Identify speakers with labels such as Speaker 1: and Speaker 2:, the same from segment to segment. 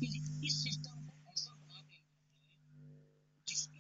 Speaker 1: इस सिस्टम को ऐसा बना देंगे जिसके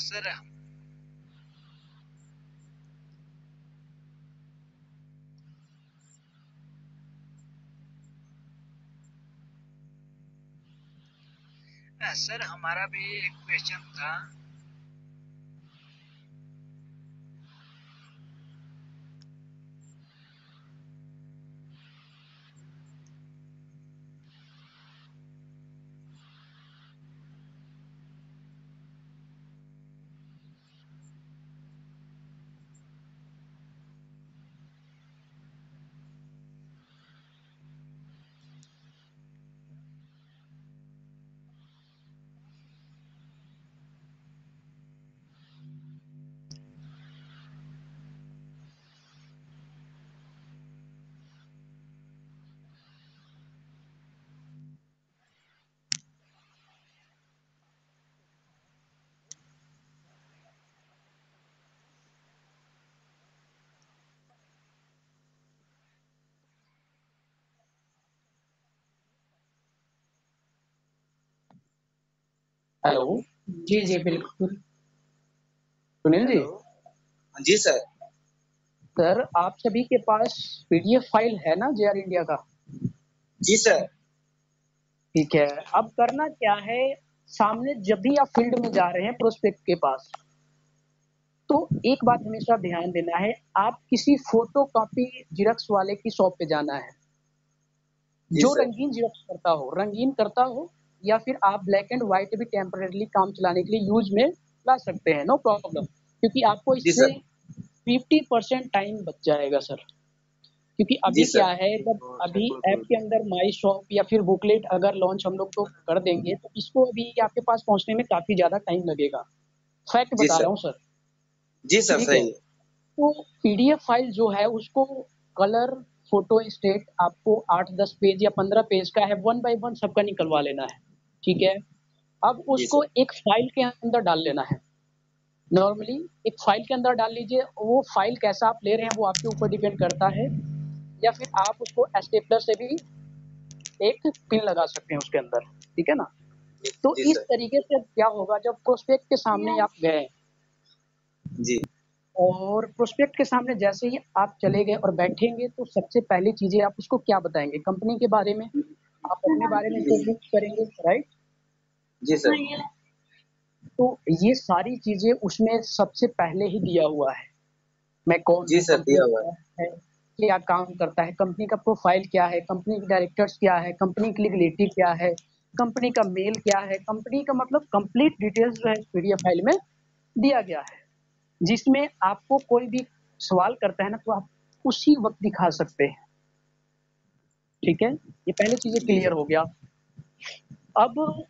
Speaker 1: सर सर हमारा भी एक क्वेश्चन था।
Speaker 2: हेलो। जी जी बिल्कुल। सुनील जी।
Speaker 3: जी सर।
Speaker 2: सर आप सभी के पास पीडीएफ फाइल है ना जेआर इंडिया का?
Speaker 3: जी सर।
Speaker 2: ठीक है। अब करना क्या है, सामने जब भी आप फील्ड में जा रहे हैं प्रोस्पेक्ट के पास, तो एक बात हमेशा ध्यान देना है, आप किसी फोटो कॉपी जिरक्स वाले की शॉप पे जाना है जो रंगीन जिरक्स करता हो, या फिर आप ब्लैक एंड व्हाइट भी टेम्परेरी काम चलाने के लिए यूज में ला सकते हैं, नो प्रॉब्लम। क्योंकि आपको इससे 50% टाइम बच जाएगा सर। क्योंकि अभी क्या है, जब अभी ऐप के अंदर माई शॉप या फिर बुकलेट अगर लॉन्च हम लोग तो कर देंगे, तो इसको अभी आपके पास पहुंचने में काफी ज्यादा टाइम लगेगा। फैक्ट बता रहा हूँ सर।
Speaker 3: जी सर
Speaker 2: ठीक है।
Speaker 3: सही है।
Speaker 2: तो पीडीएफ फाइल जो है उसको कलर फोटो स्टेट आपको 8-10 पेज या 15 पेज का है, 1 बाय 1 सबका निकलवा लेना है। ठीक है। अब उसको एक फाइल के अंदर डाल लेना है। नॉर्मली एक फाइल के अंदर डाल लीजिए, वो फाइल कैसा आप ले रहे हैं वो आपके ऊपर डिपेंड करता है, या फिर आप उसको स्टेपलर से भी एक पिन लगा सकते हैं उसके अंदर। ठीक है ना। तो इस तरीके से क्या होगा, जब प्रोस्पेक्ट के सामने आप गए
Speaker 3: जी
Speaker 2: और प्रोस्पेक्ट के सामने जैसे ही आप चले गए और बैठेंगे, तो सबसे पहली चीजें आप उसको क्या बताएंगे, कंपनी के बारे में, आप अपने बारे में इंट्रोड्यूस करेंगे, राइट?
Speaker 3: जी सर।
Speaker 2: तो ये सारी चीजें उसमें सबसे पहले ही दिया हुआ है। मैं कौन
Speaker 3: जी
Speaker 2: हूँ,
Speaker 3: सर दिया
Speaker 2: कंपनी
Speaker 3: हुआ
Speaker 2: क्या है, क्या काम करता है, कंपनी का प्रोफाइल क्या है, कंपनी के डायरेक्टर्स क्या है, कंपनी की लीगलिटी क्या है, कंपनी का मेल क्या है, कंपनी का मतलब कंप्लीट डिटेल्स जो है पीडीएफ फाइल में दिया गया है, जिसमें आपको कोई भी सवाल करता है ना तो आप उसी वक्त दिखा सकते हैं। ठीक है, ये पहले चीजें
Speaker 3: जी
Speaker 2: क्लियर
Speaker 3: सर।
Speaker 2: हो गया। अब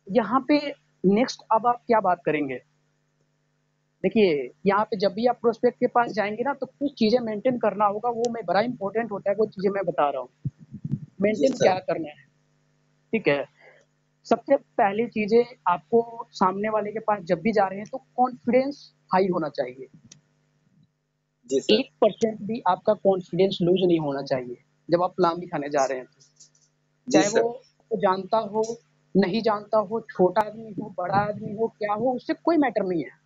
Speaker 2: यहाँ पे नेक्स्ट अब आप क्या बात करेंगे? देखिए, यहाँ पे जब भी आप प्रोस्पेक्ट के पास जाएंगे ना तो कुछ चीजें मेंटेन करना होगा, वो मैं बड़ा इंपॉर्टेंट होता है, वो चीजें मैं बता रहा हूँ।
Speaker 3: जी
Speaker 2: मेंटेन
Speaker 3: सर।
Speaker 2: क्या करना है? ठीक है, सबसे पहली चीजें आपको सामने वाले के पास जब भी जा रहे हैं तो कॉन्फिडेंस हाई होना चाहिए।
Speaker 3: जी सर।
Speaker 2: 1% भी आपका कॉन्फिडेंस लूज नहीं होना चाहिए जब आप प्लान दिखाने जा रहे हैं तो।
Speaker 3: जी
Speaker 2: चाहे वो
Speaker 3: सर।
Speaker 2: आपको जानता हो, नहीं जानता हो, छोटा आदमी हो, बड़ा आदमी हो, क्या हो, उससे कोई मैटर नहीं है।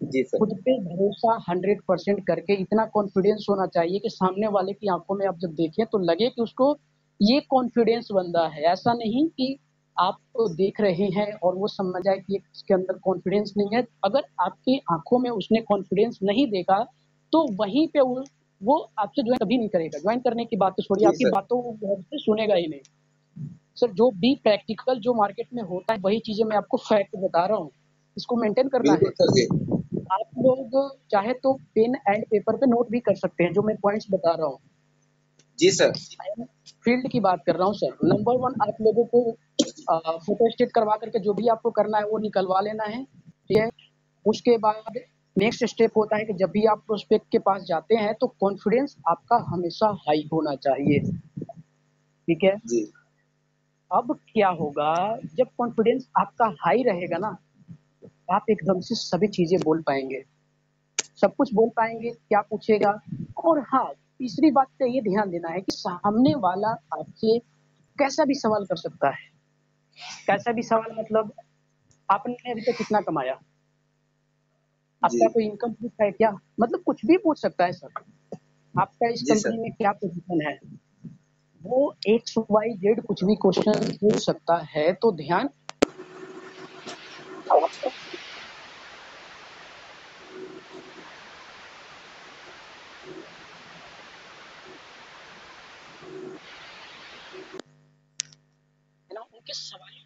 Speaker 3: जी सर।
Speaker 2: खुद पे भरोसा 100% करके इतना कॉन्फिडेंस होना चाहिए कि सामने वाले की आंखों में आप जब देखें तो लगे कि उसको ये कॉन्फिडेंस बंदा है। ऐसा नहीं कि आप तो देख रहे हैं और वो समझ जाए कि इसके अंदर कॉन्फिडेंस नहीं है। अगर आपकी आंखों में उसने कॉन्फिडेंस नहीं देखा तो वहीं पे वो आपसे ज्वाइन कभी नहीं करेगा। ज्वाइन करने की बात तो छोड़िए,
Speaker 3: जी
Speaker 2: आपकी
Speaker 3: सर।
Speaker 2: बातों को गौर से सुनेगा ही नहीं। सर, जो भी प्रैक्टिकल जो मार्केट में होता है वही चीजें मैं आपको फैक्ट बता रहा हूँ, इसको मेंटेन करना
Speaker 3: बिल्कुल
Speaker 2: है।
Speaker 3: सर जी।
Speaker 2: आप लोग चाहे तो पेन एंड पेपर पे नोट भी कर सकते हैं जो मैं पॉइंट्स बता रहा हूँ।
Speaker 3: जी सर।
Speaker 2: फील्ड की बात कर रहा हूँ सर। नंबर 1 आप लोगों को फोटो स्टेट करवा करके जो भी आपको करना है वो निकलवा लेना है। ठीक है, उसके बाद नेक्स्ट स्टेप होता है कि जब भी आप प्रोस्पेक्ट के पास जाते हैं तो कॉन्फिडेंस आपका हमेशा हाई होना चाहिए। ठीक है,
Speaker 3: जी।
Speaker 2: अब क्या होगा, जब कॉन्फिडेंस आपका हाई रहेगा ना आप एकदम से सभी चीजें बोल पाएंगे, सब कुछ बोल पाएंगे, क्या पूछेगा। और हाँ, तीसरी बात का ये ध्यान देना है कि सामने वाला आपसे कैसा भी सवाल कर सकता है। कैसा भी सवाल मतलब, आपने अभी तक कितना कमाया,
Speaker 3: जी।
Speaker 2: आपका कोई इनकम प्रूफ है क्या, मतलब कुछ भी पूछ सकता है सर। आपका इस
Speaker 3: जी
Speaker 2: कंपनी
Speaker 3: सर।
Speaker 2: में क्या पोजीशन है, वो एक्स वाई जेड कुछ भी क्वेश्चन पूछ सकता है। तो ध्यान है ना, उनके सवाल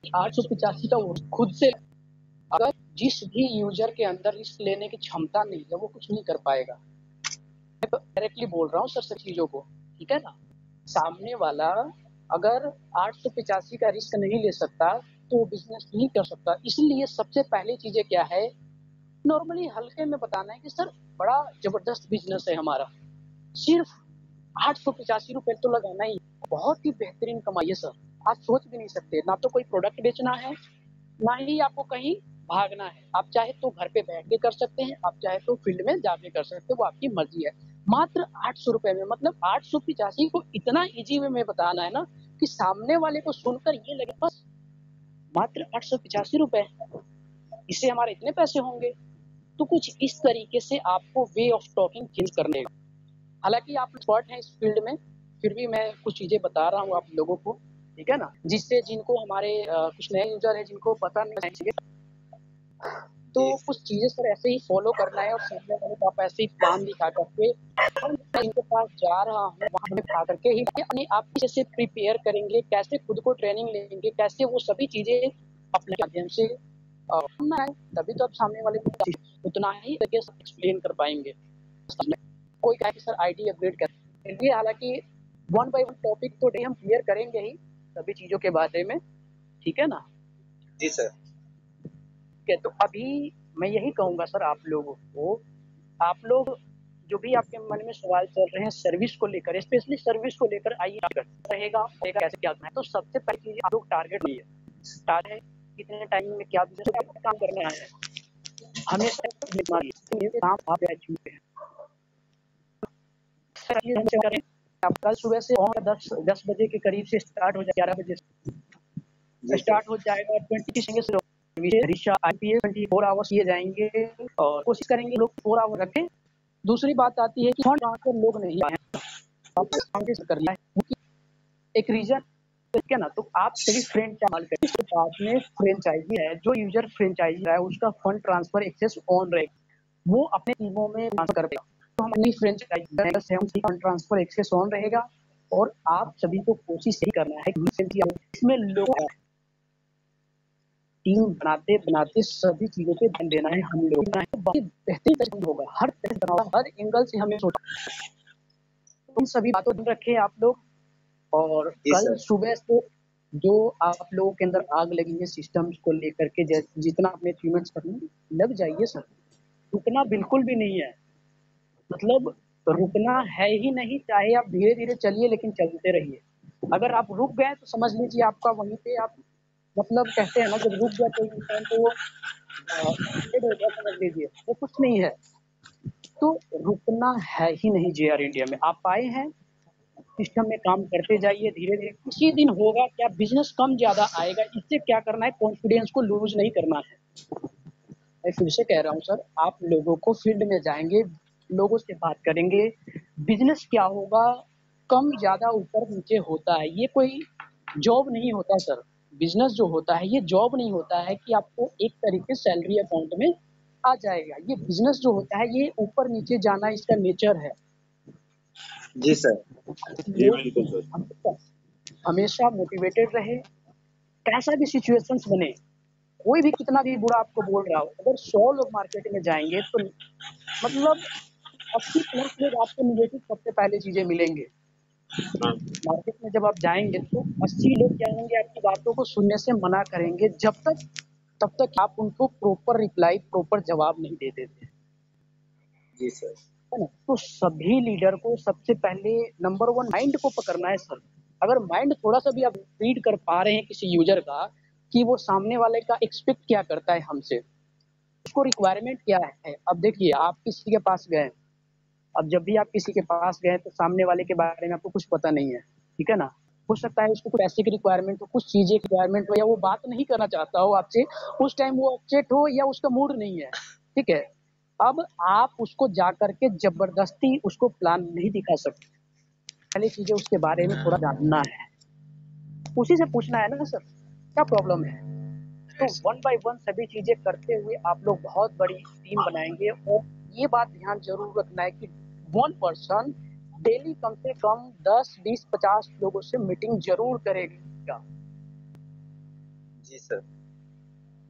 Speaker 2: 885 का वो खुद से, अगर जिस भी यूजर के अंदर रिस्क लेने की क्षमता नहीं है, वो कुछ नहीं कर पाएगा। मैं तो डायरेक्टली बोल रहा हूँ सर सब चीज़ों को, ठीक है ना? सामने वाला अगर 885 का रिस्क नहीं ले सकता, तो वो बिज़नेस नहीं कर सकता। इसलिए सबसे पहली चीज़ें क्या है, नॉर्मली हल्के में बताना है कि सर बड़ा ज़बरदस्त बिज़नेस है हमारा। सिर्फ़ 885 रुपए तो लगाना ही, बहुत ही बेहतरीन कमाई है सर। आप सोच भी नहीं सकते, ना तो कोई प्रोडक्ट बेचना है, ना ही आपको कहीं भागना है। आप चाहे तो घर पे बैठ के कर सकते हैं, आप चाहे तो फील्ड में जाके कर सकते हैं, वो आपकी मर्ज़ी है। मात्र 800 रुपए में, मतलब 885 को इतना ईज़ी वे में बताना है ना कि सामने वाले को सुनकर ये लगे बस मात्र 885 रुपए, इससे हमारे इतने पैसे होंगे। तो कुछ इस तरीके से आपको वे ऑफ टॉकिंग चेंज करने का। हालाँकि आप एक्सपर्ट हैं इस फील्ड में, फिर भी मैं कुछ चीज़ें बता रहा हूँ आप लोगों को, ठीक है ना? जिससे जिनको हमारे कुछ नए यूज़र हैं जिनको पता नहीं है, तो
Speaker 3: जी
Speaker 2: कुछ चीज़ें सर ऐसे ही फ़ॉलो करना है और सामने वाले को आप ऐसे ही प्लान दिखा कर के, और मैं इनके पास जा रहा हूँ, वहाँ हमें खा करके ही अपने आप कैसे प्रिपेयर करेंगे, कैसे खुद को ट्रेनिंग लेंगे, कैसे वो सभी चीज़ें अपने माध्यम से करना है, तभी तो आप सामने वाले को उतना ही तरीके से एक्सप्लेन कर पाएँगे। कोई कहे कि सर आईडी अपग्रेड कर लिए, हालाँकि वन बाय वन टॉपिक तो डे हम क्लियर करेंगे ही, सभी चीज़ों के बारे में, ठीक है ना?
Speaker 3: जी सर।
Speaker 2: ठीक है, तो अभी मैं यही कहूँगा सर आप लोगों को, आप लोग जो भी आपके मन में सवाल चल रहे हैं सर्विस को लेकर, स्पेशली सर्विस को लेकर आइए रहेगा कैसे क्या करना है। तो सबसे पहली चीज़ आप लोग टारगेट लिए, टारगेट कितने टाइम में क्या बिज़नेस काम करना है, हमेशा काम आप अचीव करें। सर ये हम करें, आप कल सुबह से और 10 बजे के करीब से स्टार्ट हो जाए, 11 बजे
Speaker 3: जी सर।
Speaker 2: स्टार्ट हो जाएगा, 20 से परीक्षा आईपीएस 24 आवर्स किए जाएँगे और कोशिश करेंगे लोग 4 आवर रखें। दूसरी बात आती है कि फंड ट्रांसफर लोग नहीं आए हैं, आपको आगे से करना है, क्योंकि एक रीज़न ठीक है ना? तो आप सभी फ्रेंचाइज़ करें, जिसके पास में फ्रेंचाइज़ी है, जो यूज़र फ्रेंचाइज़ी है, उसका फंड ट्रांसफर एक्सेस ऑन रहेगा, वो अपने टीमों में ट्रांसफर कर देगा। तो हम अपनी फ्रेंचाइज़ी से फंड ट्रांसफर एक्सेस ऑन रहेगा और आप सभी को कोशिश यही करना है कि इसमें लोग टीम बनाते-बनाते सभी चीज़ों पे ध्यान देना है हम लोगों को, तो बाकी बेहतरीन तरीके से होगा, हर तरह से बनाओ, हर एंगल से हमें सोचना। उन सभी बातों को रखें आप लोग, और
Speaker 3: जी
Speaker 2: कल
Speaker 3: सर।
Speaker 2: सुबह से जो आप लोगों के अंदर आग लगी है सिस्टम्स को लेकर के, जितना अपने अचीवमेंट्स करने में लग जाइए सर, रुकना बिल्कुल भी नहीं है। मतलब रुकना है ही नहीं, चाहे आप धीरे-धीरे चलिए लेकिन चलते रहिए। अगर आप रुक गए तो समझ लीजिए आपका वहीं पे आप, मतलब कहते हैं ना जब रुक गया कोई इंसान तो वो डेड हो गया समझ लीजिए, वो कुछ नहीं है। तो रुकना है ही नहीं जेआर इंडिया में। आप आए हैं, सिस्टम में काम करते जाइए धीरे-धीरे, किसी दिन होगा क्या बिज़नेस कम ज़्यादा आएगा, इससे क्या करना है कॉन्फिडेंस को लूज़ नहीं करना है। मैं फिर से कह रहा हूँ सर, आप लोगों को फील्ड में जाएँगे, लोगों से बात करेंगे, बिज़नेस क्या होगा, कम ज़्यादा ऊपर-नीचे होता है, ये कोई जॉब नहीं होता सर। बिज़नेस जो होता है ये जॉब नहीं होता है कि आपको एक तरीके से सैलरी अकाउंट में आ जाएगा। ये बिज़नेस जो होता है ये ऊपर-नीचे जाना इसका नेचर है।
Speaker 3: जी सर। जी
Speaker 2: लोग
Speaker 3: बिल्कुल सर।
Speaker 2: हमेशा हमेशा मोटिवेटेड रहे, कैसा भी सिचुएशंस बने, कोई भी कितना भी बुरा आपको बोल रहा हो, अगर 100 लोग मार्केट में जाएँगे तो मतलब 80 प्लस लोग आपको नेगेटिव सबसे पहले चीज़ें मिलेंगे।
Speaker 3: हाँ।
Speaker 2: मार्केट में जब आप जाएँगे तो 80 लोग क्या होंगे आपकी बातों को सुनने से मना करेंगे, तब तक आप उनको प्रॉपर रिप्लाई, प्रॉपर जवाब नहीं दे देते,
Speaker 3: जी सर।
Speaker 2: है ना? तो सभी लीडर को सबसे पहले नंबर 1 माइंड को पकड़ना है सर। अगर माइंड थोड़ा-सा भी आप रीड कर पा रहे हैं किसी यूज़र का, कि वो सामने वाले का एक्सपेक्ट क्या करता है हमसे, उसको रिक्वायरमेंट क्या है? अब देखिए आप किसी के पास गए, अब जब भी आप किसी के पास गए तो सामने वाले के बारे में आपको कुछ पता नहीं है, ठीक है ना? हो सकता है उसको कुछ पैसे की रिक्वायरमेंट हो, कुछ चीज़ें की रिक्वायरमेंट हो, या वो बात नहीं करना चाहता हो आपसे, उस टाइम वो अपसेट हो या उसका मूड नहीं है, ठीक है? अब आप उसको जाकर के ज़बरदस्ती उसको प्लान नहीं दिखा सकते, पहले चीज़ें उसके बारे में थोड़ा जानना है, उसी से पूछना है ना सर, क्या प्रॉब्लम है? तो वन बाय वन सभी चीज़ें करते हुए आप लोग बहुत बड़ी टीम बनाएँगे, और ये बात ध्यान ज़रूर रखना है कि वन पर्सन डेली कम से कम 10, 20, 50 लोगों से मीटिंग ज़रूर करेगा।
Speaker 3: जी जी सर।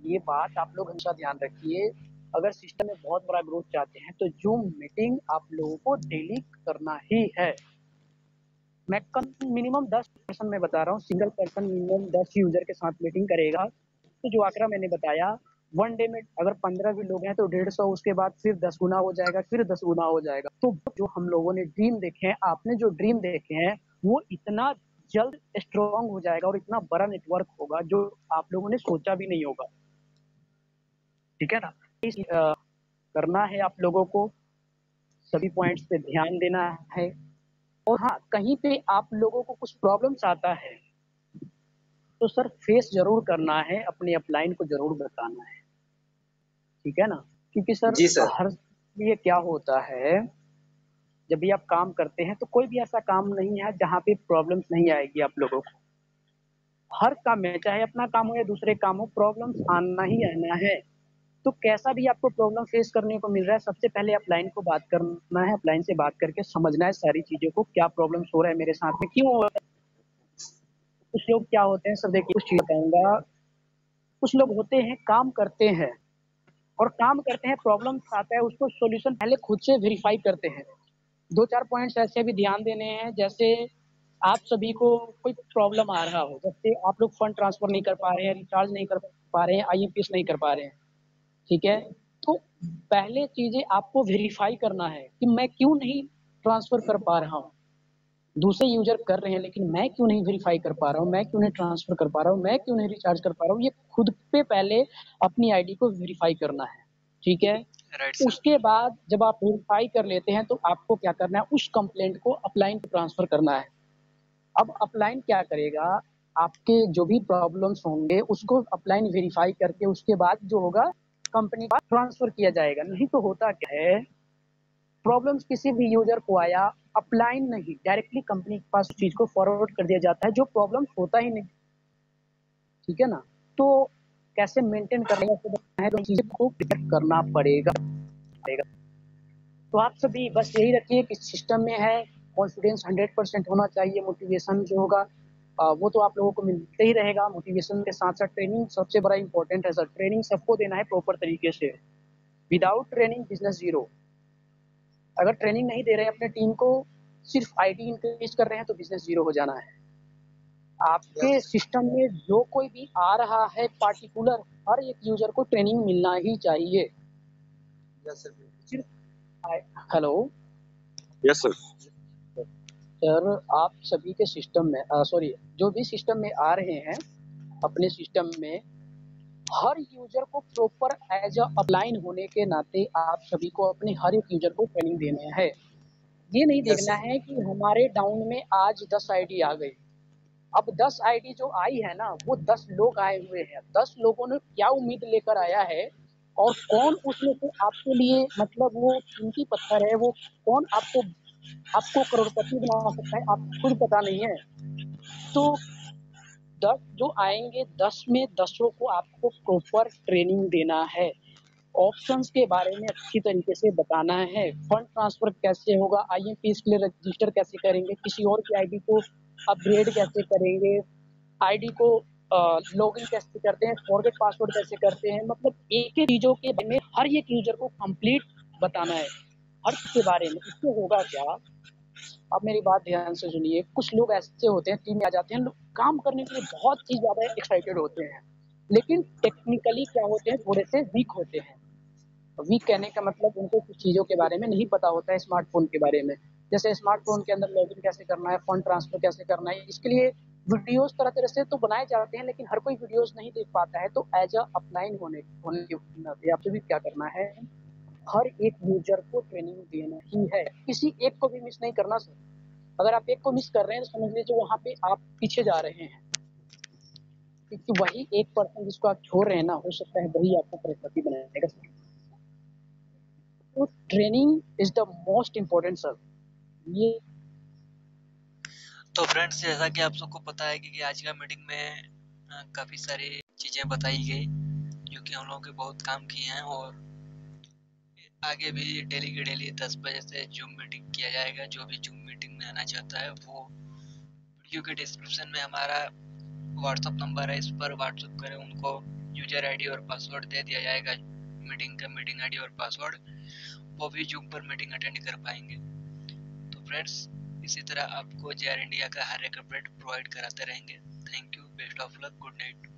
Speaker 2: ये बात आप लोग हमेशा ध्यान रखिए। अगर सिस्टम में बहुत बड़ा ग्रोथ चाहते हैं तो जूम मीटिंग आप लोगों को डेली करना ही है। मैं कम मिनिमम 10 पर्सन में बता रहा हूँ, सिंगल पर्सन मिनिमम 10 यूजर के साथ मीटिंग करेगा तो जो आंकड़ा मैंने बताया, वन डे में अगर 15 भी लोग हैं तो 150, उसके बाद फिर 10 गुना हो जाएगा, फिर 10 गुना हो जाएगा। तो जो हम लोगों ने ड्रीम देखे हैं, आपने जो ड्रीम देखे हैं, वो इतना जल्द स्ट्रॉन्ग हो जाएगा और इतना बड़ा नेटवर्क होगा जो आप लोगों ने सोचा भी नहीं होगा। ठीक है ना? करना है आप लोगों को, सभी पॉइंट्स पे ध्यान देना है। और हाँ, कहीं पे आप लोगों को कुछ प्रॉब्लम्स आता है तो सर फेस जरूर करना है, अपने अपलाइन को जरूर बताना है। ठीक है ना? क्योंकि सर
Speaker 3: जी सर।
Speaker 2: हर लिए क्या होता है, जब भी आप काम करते हैं तो कोई भी ऐसा काम नहीं है जहाँ पे प्रॉब्लम्स नहीं आएगी आप लोगों को। हर काम में, चाहे अपना काम हो या दूसरे काम हो, प्रॉब्लम्स आना ही आना है। तो कैसा भी आपको प्रॉब्लम फेस करने को मिल रहा है, सबसे पहले अपलाइन को बात करना है, अपलाइन से बात करके समझना है सारी चीजों को, क्या प्रॉब्लम्स हो रहा है मेरे साथ में, क्यों हो रहा है। कुछ लोग क्या होते हैं सर, देखिए कुछ चीज बताऊंगा। कुछ लोग होते हैं काम करते हैं और काम करते हैं, प्रॉब्लम आता है, उसको सॉल्यूशन पहले खुद से वेरीफाई करते हैं। दो चार पॉइंट्स ऐसे भी ध्यान देने हैं, जैसे आप सभी को कोई प्रॉब्लम आ रहा हो, जैसे आप लोग फंड ट्रांसफर नहीं कर पा रहे हैं, रिचार्ज नहीं कर पा रहे हैं, आईएमपीएस नहीं कर पा रहे हैं। ठीक है? तो पहले चीजें आपको वेरीफाई करना है कि मैं क्यों नहीं ट्रांसफर कर पा रहा हूँ। दूसरे यूजर कर रहे हैं लेकिन मैं क्यों नहीं वेरीफाई कर पा रहा हूँ, मैं क्यों नहीं ट्रांसफर कर पा रहा हूँ, मैं क्यों नहीं रिचार्ज कर पा रहा हूँ। ये खुद पे पहले अपनी आईडी को वेरीफाई करना है। ठीक है?
Speaker 1: Right sir.
Speaker 2: उसके बाद जब आप वेरीफाई कर लेते हैं तो आपको क्या करना है, उस कंप्लेंट को अपलाइन पे ट्रांसफर करना है। अब अपलाइन क्या करेगा, आपके जो भी प्रॉब्लम्स होंगे उसको अपलाइन वेरीफाई करके उसके बाद जो होगा कंपनी का ट्रांसफर किया जाएगा। नहीं तो होता क्या है, प्रॉब्लम्स किसी भी यूजर को आया, अपलाइन नहीं, डायरेक्टली कंपनी के पास चीज को फॉरवर्ड कर दिया जाता है, जो प्रॉब्लम्स होता ही नहीं। ठीक है ना? तो कैसे मेंटेन करना है, तो चीजें को करना पड़ेगा। तो आप सभी बस यही रखिए कि सिस्टम में है, कॉन्फिडेंस 100% होना चाहिए, मोटिवेशन जो होगा वो तो आप लोगों को मिलते ही रहेगा। मोटिवेशन के साथ साथ ट्रेनिंग सबसे बड़ा इंपॉर्टेंट है सर, ट्रेनिंग सबको देना है प्रॉपर तरीके से। Without training business zero. अगर ट्रेनिंग नहीं दे रहे हैं अपने टीम को, सिर्फ आईडी इंक्रीज कर रहे हैं तो बिजनेस जीरो हो जाना है। आपके
Speaker 3: यस
Speaker 2: सिस्टम में जो कोई भी आ रहा है पार्टिकुलर, हर एक यूजर को ट्रेनिंग मिलना ही चाहिए।
Speaker 3: Yes sir.
Speaker 2: सिर्फ हेलो
Speaker 3: यस सर।
Speaker 2: सर, आप सभी के सिस्टम में सॉरी, जो भी सिस्टम में आ रहे हैं अपने सिस्टम में, हर यूजर को प्रॉपर एज अ अपलाइन होने के नाते आप सभी को अपने हर एक यूजर को ट्रेनिंग देना है। ये नहीं
Speaker 3: यस
Speaker 2: देखना
Speaker 3: सर।
Speaker 2: है कि हमारे डाउन में आज 10 आईडी आ गई। अब 10 आईडी जो आई है ना, वो 10 लोग आए हुए हैं, 10 लोगों ने क्या उम्मीद लेकर आया है और कौन उसमें से आपके लिए मतलब वो कीमती पत्थर है, वो कौन आपको आपको करोड़पति बना सकता है, आपको खुद पता नहीं है। तो 10 जो आएंगे, 10 में 10 को आपको प्रॉपर ट्रेनिंग देना है, ऑप्शंस के बारे में अच्छी तरीके से बताना है, फंड ट्रांसफर कैसे होगा, आईएमपीएस के लिए रजिस्टर कैसे करेंगे, किसी और की आईडी को अपग्रेड कैसे करेंगे, आईडी को लॉगिन कैसे करते हैं, फॉरगेट पासवर्ड कैसे करते हैं, मतलब एक एक चीजों के बारे में हर एक यूजर को कंप्लीट बताना है, हर चीज के बारे में। इससे होगा क्या, आप मेरी बात ध्यान से सुनिए। कुछ लोग ऐसे होते हैं, टीम में आ जाते हैं, लोग काम करने के लिए बहुत ही ज्यादा एक्साइटेड होते हैं, लेकिन टेक्निकली क्या होते हैं, थोड़े से वीक होते हैं। वीक कहने का मतलब उनको कुछ चीज़ों के बारे में नहीं पता होता है, स्मार्टफ़ोन के बारे में। जैसे स्मार्टफ़ोन के अंदर लॉगिन कैसे करना है, फंड ट्रांसफ़र कैसे करना है, इसके लिए वीडियोज़ तरह-तरह से तो बनाए जाते हैं, लेकिन हर कोई वीडियोज़ नहीं देख पाता है। तो एज़ अ अपलाइन होने के नाते आपसे भी क्या करना है, हर एक यूज़र को ट्रेनिंग देना ही है, किसी एक को भी मिस नहीं करना सर। अगर आप एक को मिस कर रहे हैं तो समझ लीजिए वहाँ पे आप पीछे जा रहे हैं, क्योंकि वही 1% जिसको आप छोड़ रहे हैं ना, हो सकता है वही आपको करोड़पति बनाएगा सर। तो training is the most important sir. ये
Speaker 1: तो फ्रेंड्स, जैसा कि आप सबको पता है कि आज का मीटिंग में काफ़ी सारी चीज़ें बताई गई जो कि हम लोगों के बहुत काम किए हैं, और आगे भी डेली के डेली 10 बजे से जूम मीटिंग किया जाएगा। जो भी जूम मीटिंग में आना चाहता है वो वीडियो के डिस्क्रिप्शन में हमारा व्हाट्सअप नंबर है, इस पर व्हाट्सअप करें उनको, यूजर आईडी और पासवर्ड दे दिया जाएगा, मीटिंग का मीटिंग आईडी और पासवर्ड, वो भी जूम पर मीटिंग अटेंड कर पाएंगे। तो फ्रेंड्स, इसी तरह आपको JR इंडिया का हर एक अपडेट प्रोवाइड कराते रहेंगे। Thank you, best of luck, good night.